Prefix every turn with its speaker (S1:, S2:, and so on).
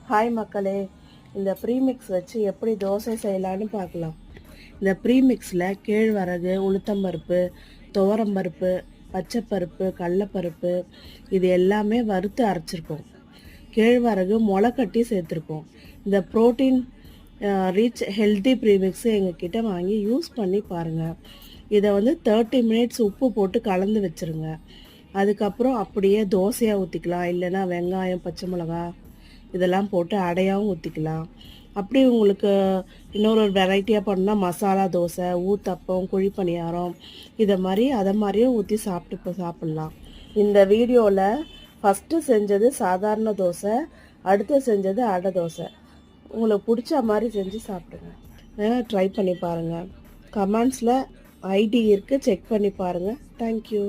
S1: Hi மக்களே, இந்த premix வச்சு எப்படி தோசை செய்யலான்னு பார்க்கலாம். இந்த ப்ரீமிக்ஸில் கேழ்வரகு, உளுத்தம்பருப்பு, துவரம்பருப்பு, பச்சைப்பருப்பு, கடலப்பருப்பு இது எல்லாமே வறுத்து அரைச்சிருக்கோம். கேழ்வரகு முளை கட்டி சேர்த்துருக்கோம். இந்த ப்ரோட்டீன் ரிச் ஹெல்த்தி ப்ரீமிக்ஸு எங்ககிட்ட வாங்கி யூஸ் பண்ணி பாருங்கள். இதை 30 மினிட்ஸ் உப்பு போட்டு கலந்து வச்சுருங்க. அதுக்கப்புறம் அப்படியே தோசையாக ஊற்றிக்கலாம், இல்லைன்னா வெங்காயம், பச்சை மிளகா இதெல்லாம் போட்டு அடையாகவும் ஊற்றிக்கலாம். அப்படி உங்களுக்கு இன்னொரு வெரைட்டியாக பண்ணால் மசாலா தோசை, ஊத்தப்பம், குழிப்பணியாரம் இதை மாதிரி அதை மாதிரியும் ஊற்றி சாப்பிடலாம். இந்த வீடியோவில் ஃபஸ்ட்டு செஞ்சது சாதாரண தோசை, அடுத்து செஞ்சது அடை தோசை. உங்களுக்கு பிடிச்ச மாதிரி செஞ்சு சாப்பிடுங்க. ட்ரை பண்ணி பாருங்கள். கமெண்ட்ஸில் ஐடி இருக்குது, செக் பண்ணி பாருங்கள். தேங்க்யூ.